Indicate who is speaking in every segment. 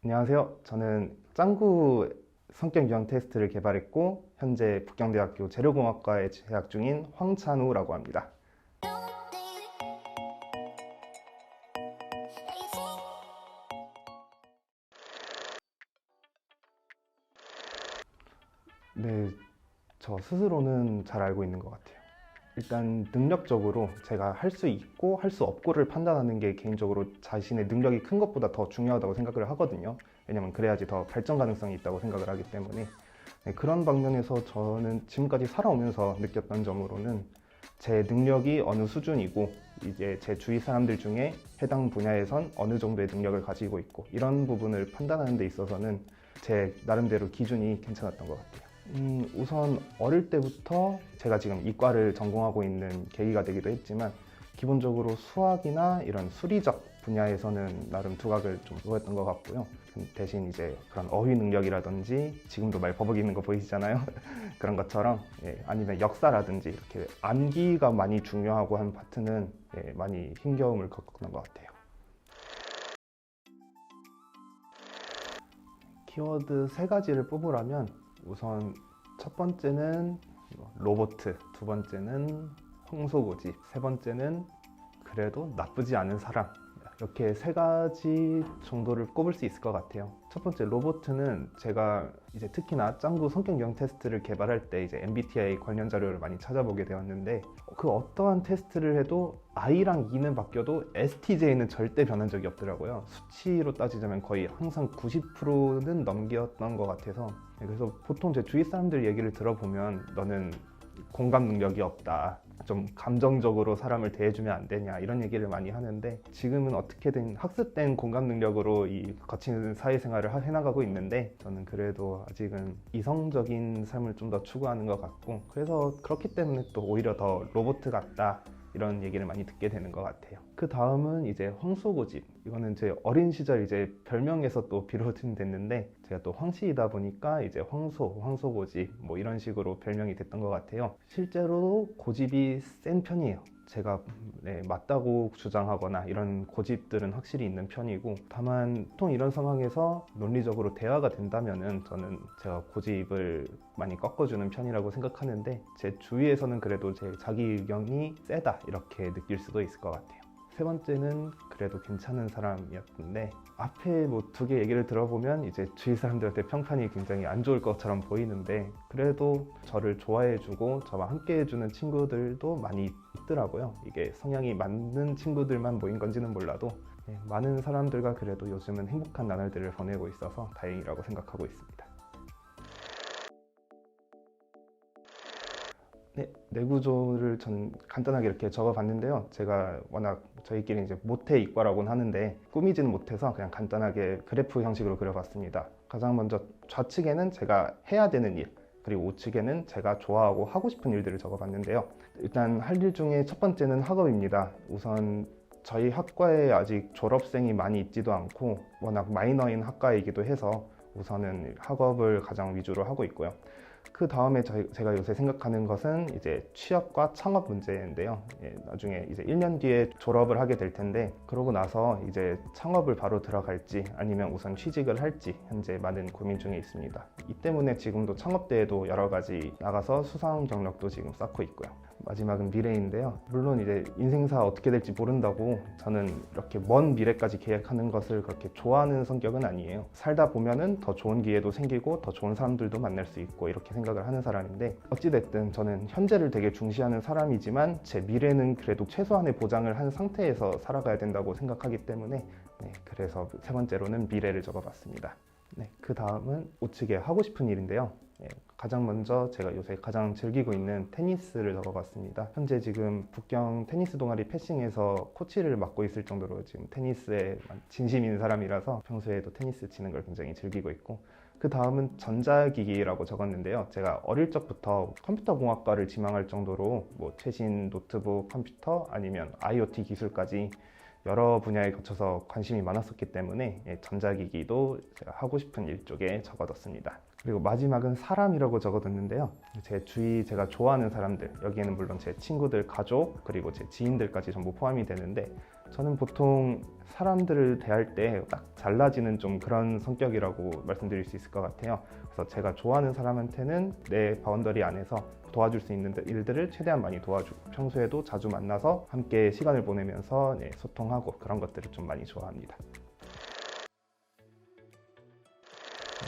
Speaker 1: 안녕하세요. 저는 짱구 성격 유형 테스트를 개발했고 현재 북경대학교 재료공학과에 재학 중인 황찬우라고 합니다. 네, 저 스스로는 잘 알고 있는 것 같아요. 일단 능력적으로 제가 할 수 있고 할 수 없고를 판단하는 게 개인적으로 자신의 능력이 큰 것보다 더 중요하다고 생각을 하거든요. 왜냐면 그래야지 더 발전 가능성이 있다고 생각을 하기 때문에. 네, 그런 방면에서 저는 지금까지 살아오면서 느꼈던 점으로는 제 능력이 어느 수준이고 이제 제 주위 사람들 중에 해당 분야에선 어느 정도의 능력을 가지고 있고 이런 부분을 판단하는 데 있어서는 제 나름대로 기준이 괜찮았던 것 같아요. 우선 어릴 때부터 제가 지금 이과를 전공하고 있는 계기가 되기도 했지만 기본적으로 수학이나 이런 수리적 분야에서는 나름 두각을 좀 보였던 것 같고요. 대신 이제 그런 어휘 능력이라든지 지금도 말 버벅이는 거 보이시잖아요. 그런 것처럼 아니면 역사라든지 이렇게 암기가 많이 중요하고 한 파트는 많이 힘겨움을 겪었던 것 같아요. 키워드 세 가지를 뽑으라면 우선 첫 번째는 로봇, 두 번째는 황소고집, 세 번째는 그래도 나쁘지 않은 사람, 이렇게 세 가지 정도를 꼽을 수 있을 것 같아요. 첫 번째 로봇은 제가 이제 특히나 짱구 성격 유형 테스트를 개발할 때 이제 MBTI 관련 자료를 많이 찾아보게 되었는데 그 어떠한 테스트를 해도 I랑 E는 바뀌어도 STJ는 절대 변한 적이 없더라고요. 수치로 따지자면 거의 항상 90%는 넘겼던 것 같아서, 그래서 보통 제 주위 사람들 얘기를 들어보면 너는 공감 능력이 없다, 좀 감정적으로 사람을 대해주면 안 되냐, 이런 얘기를 많이 하는데 지금은 어떻게든 학습된 공감 능력으로 이 거친 사회생활을 해나가고 있는데 저는 그래도 아직은 이성적인 삶을 좀 더 추구하는 것 같고, 그래서 그렇기 때문에 또 오히려 더 로봇 같다 이런 얘기를 많이 듣게 되는 것 같아요. 그 다음은 이제 황소고집. 이거는 제 어린 시절 이제 별명에서 또 비롯은 됐는데 제가 또 황씨이다 보니까 이제 황소고집 뭐 이런 식으로 별명이 됐던 것 같아요. 실제로 고집이 센 편이에요. 제가 맞다고 주장하거나 이런 고집들은 확실히 있는 편이고, 다만 보통 이런 상황에서 논리적으로 대화가 된다면은 저는 제가 고집을 많이 꺾어주는 편이라고 생각하는데 제 주위에서는 그래도 제 자기 의견이 세다 이렇게 느낄 수도 있을 것 같아요. 세 번째는 그래도 괜찮은 사람이었는데 앞에 뭐 두 개 얘기를 들어보면 이제 주위 사람들한테 평판이 굉장히 안 좋을 것처럼 보이는데 그래도 저를 좋아해주고 저와 함께 해주는 친구들도 많이 있더라고요. 이게 성향이 맞는 친구들만 모인 건지는 몰라도 많은 사람들과 그래도 요즘은 행복한 나날들을 보내고 있어서 다행이라고 생각하고 있습니다. 네, 뇌구조를 전 간단하게 이렇게 적어봤는데요. 제가 워낙 저희끼리 이제 모태 이과라고는 하는데 꾸미지는 못해서 그냥 간단하게 그래프 형식으로 그려봤습니다. 가장 먼저 좌측에는 제가 해야 되는 일, 그리고 우측에는 제가 좋아하고 하고 싶은 일들을 적어봤는데요. 일단 할 일 중에 첫 번째는 학업입니다. 우선 저희 학과에 아직 졸업생이 많이 있지도 않고 워낙 마이너인 학과이기도 해서 우선은 학업을 가장 위주로 하고 있고요. 그 다음에 제가 요새 생각하는 것은 이제 취업과 창업 문제인데요. 나중에 이제 1년 뒤에 졸업을 하게 될 텐데 그러고 나서 이제 창업을 바로 들어갈지 아니면 우선 취직을 할지 현재 많은 고민 중에 있습니다. 이 때문에 지금도 창업대회도 여러 가지 나가서 수상 경력도 지금 쌓고 있고요. 마지막은 미래인데요. 물론 이제 인생사 어떻게 될지 모른다고 저는 이렇게 먼 미래까지 계획하는 것을 그렇게 좋아하는 성격은 아니에요. 살다 보면은 더 좋은 기회도 생기고 더 좋은 사람들도 만날 수 있고 이렇게 생각을 하는 사람인데, 어찌됐든 저는 현재를 되게 중시하는 사람이지만 제 미래는 그래도 최소한의 보장을 한 상태에서 살아가야 된다고 생각하기 때문에 그래서 세 번째로는 미래를 적어봤습니다. 그 다음은 우측에 하고 싶은 일인데요. 가장 먼저 제가 요새 가장 즐기고 있는 테니스를 적어봤습니다. 현재 지금 북경 테니스 동아리 패싱에서 코치를 맡고 있을 정도로 지금 테니스에 진심인 사람이라서 평소에도 테니스 치는 걸 굉장히 즐기고 있고, 그 다음은 전자기기라고 적었는데요. 제가 어릴 적부터 컴퓨터 공학과를 지망할 정도로 뭐 최신 노트북, 컴퓨터 아니면 IoT 기술까지 여러 분야에 거쳐서 관심이 많았었기 때문에 전자기기도 제가 하고 싶은 일 쪽에 적어뒀습니다. 그리고 마지막은 사람이라고 적어뒀는데요. 제 주위 제가 좋아하는 사람들, 여기에는 물론 제 친구들, 가족, 그리고 제 지인들까지 전부 포함이 되는데 저는 보통 사람들을 대할 때 딱 잘라지는 좀 그런 성격이라고 말씀드릴 수 있을 것 같아요. 그래서 제가 좋아하는 사람한테는 내 바운더리 안에서 도와줄 수 있는 일들을 최대한 많이 도와주고, 평소에도 자주 만나서 함께 시간을 보내면서 소통하고, 그런 것들을 좀 많이 좋아합니다.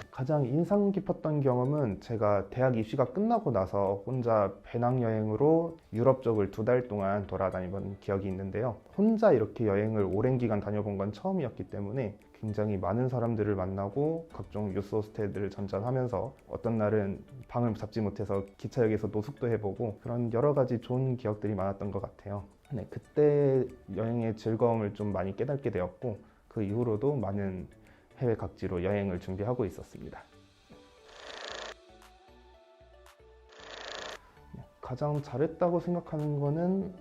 Speaker 1: 가장 인상 깊었던 경험은 제가 대학 입시가 끝나고 나서 혼자 배낭여행으로 유럽 쪽을 2달 동안 돌아다니던 기억이 있는데요. 혼자 이렇게 여행을 오랜 기간 다녀본 건 처음이었기 때문에 굉장히 많은 사람들을 만나고 각종 유스호스텔들을 전전하면서 어떤 날은 방을 잡지 못해서 기차역에서 노숙도 해보고, 그런 여러 가지 좋은 기억들이 많았던 것 같아요. 네, 그때 여행의 즐거움을 좀 많이 깨닫게 되었고, 그 이후로도 많은 해외 각지로 여행을 준비하고 있었습니다. 가장 잘했다고 생각하는 거는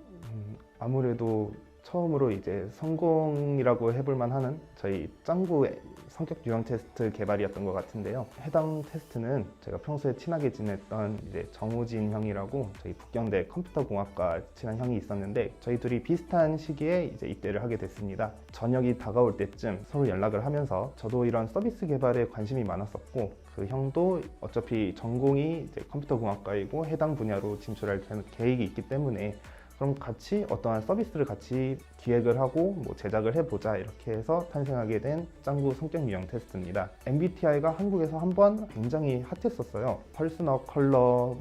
Speaker 1: 아무래도 처음으로 이제 성공이라고 해볼 만하는 저희 짱구 성격 유형 테스트 개발이었던 것 같은데요. 해당 테스트는 제가 평소에 친하게 지냈던 이제 정우진 형이라고 저희 북경대 컴퓨터공학과 친한 형이 있었는데, 저희 둘이 비슷한 시기에 이제 입대를 하게 됐습니다. 저녁이 다가올 때쯤 서로 연락을 하면서, 저도 이런 서비스 개발에 관심이 많았었고, 그 형도 어차피 전공이 이제 컴퓨터공학과이고 해당 분야로 진출할 계획이 있기 때문에 그럼 같이 어떠한 서비스를 같이 기획을 하고 제작을 해보자, 이렇게 해서 탄생하게 된 짱구 성격 유형 테스트입니다. MBTI가 한국에서 한번 굉장히 핫했었어요. 펄스너, 컬러,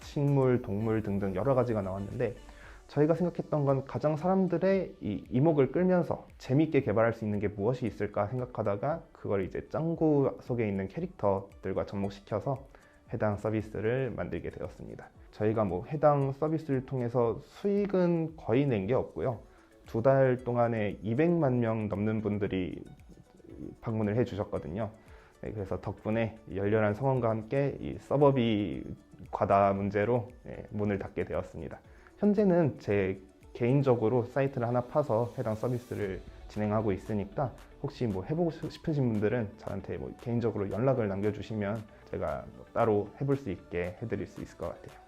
Speaker 1: 식물, 동물 등등 여러 가지가 나왔는데, 저희가 생각했던 건 가장 사람들의 이 이목을 끌면서 재밌게 개발할 수 있는 게 무엇이 있을까 생각하다가, 그걸 이제 짱구 속에 있는 캐릭터들과 접목시켜서 해당 서비스를 만들게 되었습니다. 저희가 해당 서비스를 통해서 수익은 거의 낸 게 없고요. 2달 동안에 200만 명 넘는 분들이 방문을 해 주셨거든요. 네, 그래서 덕분에 열렬한 성원과 함께 이 서버비 과다 문제로 문을 닫게 되었습니다. 현재는 제 개인적으로 사이트를 하나 파서 해당 서비스를 진행하고 있으니까, 혹시 해보고 싶으신 분들은 저한테 개인적으로 연락을 남겨주시면 제가 따로 해볼 수 있게 해드릴 수 있을 것 같아요.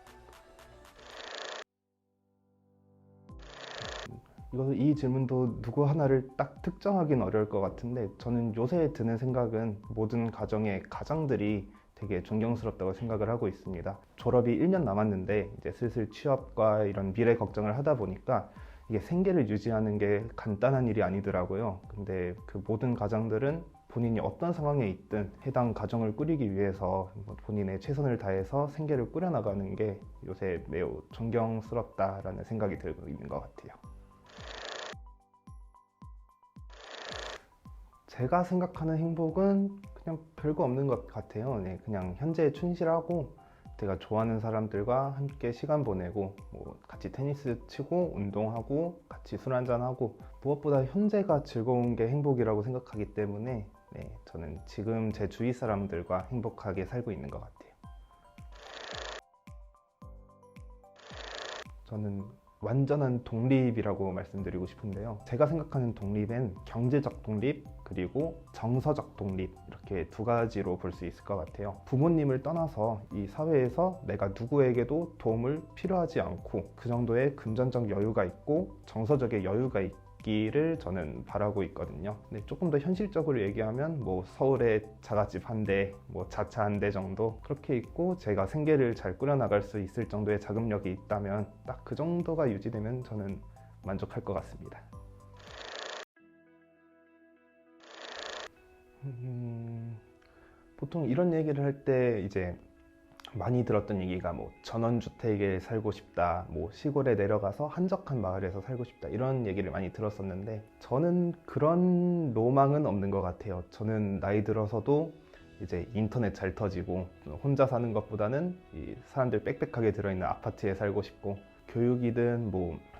Speaker 1: 이 질문도 누구 하나를 딱 특정하기는 어려울 것 같은데, 저는 요새 드는 생각은 모든 가정의 가장들이 되게 존경스럽다고 생각을 하고 있습니다. 졸업이 1년 남았는데 이제 슬슬 취업과 이런 미래 걱정을 하다 보니까 이게 생계를 유지하는 게 간단한 일이 아니더라고요. 근데 그 모든 가장들은 본인이 어떤 상황에 있든 해당 가정을 꾸리기 위해서 본인의 최선을 다해서 생계를 꾸려나가는 게 요새 매우 존경스럽다라는 생각이 들고 있는 것 같아요. 제가 생각하는 행복은 그냥 별거 없는 것 같아요. 그냥 현재에 충실하고, 제가 좋아하는 사람들과 함께 시간 보내고, 같이 테니스 치고 운동하고 같이 술 한잔하고, 무엇보다 현재가 즐거운 게 행복이라고 생각하기 때문에 저는 지금 제 주위 사람들과 행복하게 살고 있는 것 같아요. 저는 완전한 독립이라고 말씀드리고 싶은데요. 제가 생각하는 독립은 경제적 독립, 그리고 정서적 독립, 이렇게 2가지로 볼 수 있을 것 같아요. 부모님을 떠나서 이 사회에서 내가 누구에게도 도움을 필요하지 않고, 그 정도의 금전적 여유가 있고 정서적인 여유가 있기를 저는 바라고 있거든요. 근데 조금 더 현실적으로 얘기하면 서울에 자가집 한 대, 자차 한 대 정도 그렇게 있고, 제가 생계를 잘 꾸려나갈 수 있을 정도의 자금력이 있다면, 딱 그 정도가 유지되면 저는 만족할 것 같습니다. 보통 이런 얘기를 할 때 이제 많이 들었던 얘기가 전원주택에 살고 싶다, 시골에 내려가서 한적한 마을에서 살고 싶다, 이런 얘기를 많이 들었었는데, 저는 그런 로망은 없는 것 같아요. 저는 나이 들어서도 이제 인터넷 잘 터지고 혼자 사는 것보다는 이 사람들 빽빽하게 들어있는 아파트에 살고 싶고, 교육이든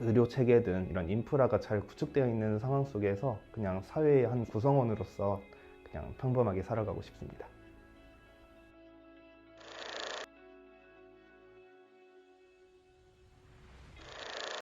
Speaker 1: 의료 체계든 이런 인프라가 잘 구축되어 있는 상황 속에서 그냥 사회의 한 구성원으로서 그냥 평범하게 살아가고 싶습니다.